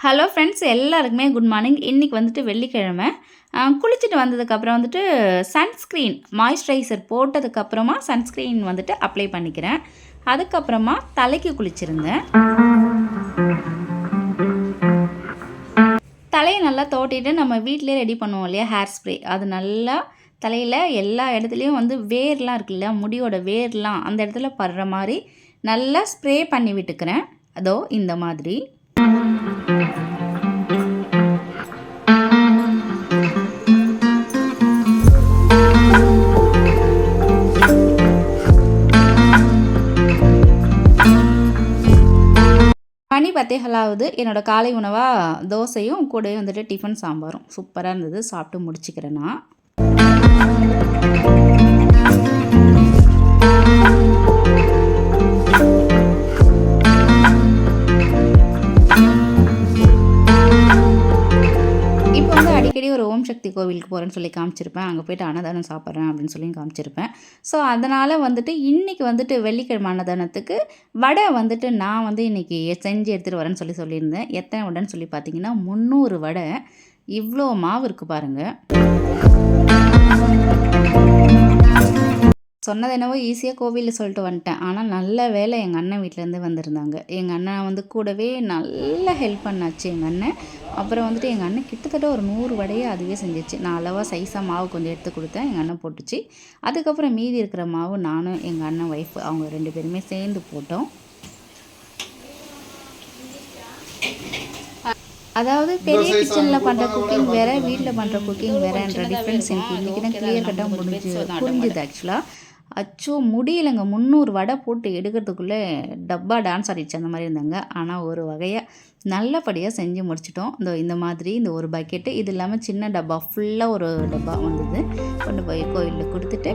Hello friends, எல்லாருக்குமே good morning. இன்றைக்கி வந்துட்டு வெள்ளிக்கிழமை. குளிச்சுட்டு வந்ததுக்கப்புறம் வந்துட்டு சன்ஸ்க்ரீன் மாய்ஸ்சரைசர் போட்டதுக்கப்புறமா சன்ஸ்க்ரீன் வந்துட்டு அப்ளை பண்ணிக்கிறேன். அதுக்கப்புறமா தலைக்கு குளிச்சிருந்தேன். தலையை நல்லா தோட்டிட்டு நம்ம வீட்டிலே ரெடி பண்ணுவோம் இல்லையா, ஹேர் ஸ்ப்ரே. அது நல்லா தலையில் எல்லா இடத்துலையும் வந்து வேர்லாம் இருக்குல்ல, முடியோட வேர்லாம் அந்த இடத்துல படுற மாதிரி நல்லா ஸ்ப்ரே பண்ணி விட்டுக்கிறேன். அதோ இந்த மாதிரி. மணி 10:15 என்னோடய காலை உணவாக தோசையும் கூடவே வந்துட்டு டிஃபன் சாம்பாரும் சூப்பராக இருந்தது. சாப்பிட்டு முடிச்சுக்கிறேன் நான். இப்போ வந்து அடிக்கடி ஒரு ஓம் சக்தி கோவிலுக்கு போகிறேன்னு சொல்லி காமிச்சிருப்பேன். அங்கே போய்ட்டு அன்னதானம் சாப்பிட்றேன் அப்படின்னு சொல்லி காமிச்சிருப்பேன். ஸோ அதனால் வந்துட்டு இன்றைக்கி வந்துட்டு வெள்ளிக்கிழமை அன்னதானத்துக்கு வடை வந்துட்டு நான் வந்து இன்றைக்கி செஞ்சு எடுத்துகிட்டு வரேன்னு சொல்லியிருந்தேன். எத்தனை வடைன்னு சொல்லி பார்த்தீங்கன்னா 300 வடை. இவ்வளோ மாவு இருக்குது பாருங்கள். சொன்னது என்னவோ ஈஸியாக கோவிலில் சொல்லிட்டு வந்துட்டேன். ஆனால் நல்ல வேலை எங்கள் அண்ணன் வீட்டிலேருந்து வந்திருந்தாங்க. எங்கள் அண்ணன் வந்து கூடவே நல்ல ஹெல்ப் பண்ணாச்சு எங்கள் அண்ணன். அப்புறம் வந்துட்டு எங்கள் அண்ணன் கிட்டத்தட்ட ஒரு 100 வடையை அதுவே செஞ்சிச்சு. நான் அளவாக சைஸாக மாவு கொஞ்சம் எடுத்து கொடுத்தேன், எங்கள் அண்ணன் போட்டுச்சு. அதுக்கப்புறம் மீதி இருக்கிற மாவு நானும் எங்கள் அண்ணன் ஒய்ஃப் அவங்க 2 பேருமே சேர்ந்து போட்டோம். அதாவது பெரிய கிச்சனில் பண்ணுற குக்கிங் வேறு, வீட்டில் பண்ணுற குக்கிங் வேறுன்ற டிஃப்ரென்ஸ் எனக்கு இன்றைக்கி தான் கிளியர் கட்டாக புரிஞ்சுது ஆக்சுவலாக. அச்சோ முடியலைங்க. 300 வடை போட்டு எடுக்கிறதுக்குள்ளே டப்பா டான்ஸ் ஆடிடுச்சு அந்த மாதிரி இருந்தாங்க. ஆனால் ஒரு வகையாக நல்லபடியாக செஞ்சு முடிச்சிட்டோம். இந்த மாதிரி இந்த ஒரு பக்கெட்டு, இது இல்லாமல் சின்ன டப்பா ஃபுல்லாக ஒரு டப்பா வந்தது. கொண்டு போய் கோயிலில் கொடுத்துட்டு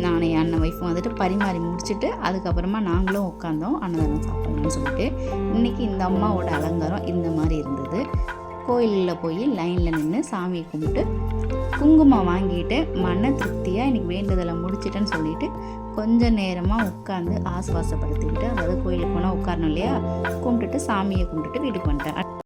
நான் என் அண்ணன் ஒய்ஃபும் வந்துட்டு பரிமாறி முடிச்சுட்டு அதுக்கப்புறமா நாங்களும் உட்காந்தோம் அன்னதானம் சாப்பிடணும்னு சொல்லிட்டு. இன்றைக்கி இந்த அம்மாவோட அலங்காரம் இந்த மாதிரி இருந்தது. கோயிலில் போய் லைனில் நின்று சாமியை கும்பிட்டு குங்குமம் வாங்கிட்டு மன திருப்தியாக இன்றைக்கி வேண்டுதலை முடிச்சிட்டேன்னு சொல்லிவிட்டு கொஞ்சம் நேரமாக உட்காந்து ஆசுவாசப்படுத்திக்கிட்டு, அதாவது கோயிலுக்கு போனால் உட்காரணும் இல்லையா, கும்பிட்டுட்டு சாமியை கும்பிட்டுட்டு வீட்டுக்கு வந்துட்டேன்.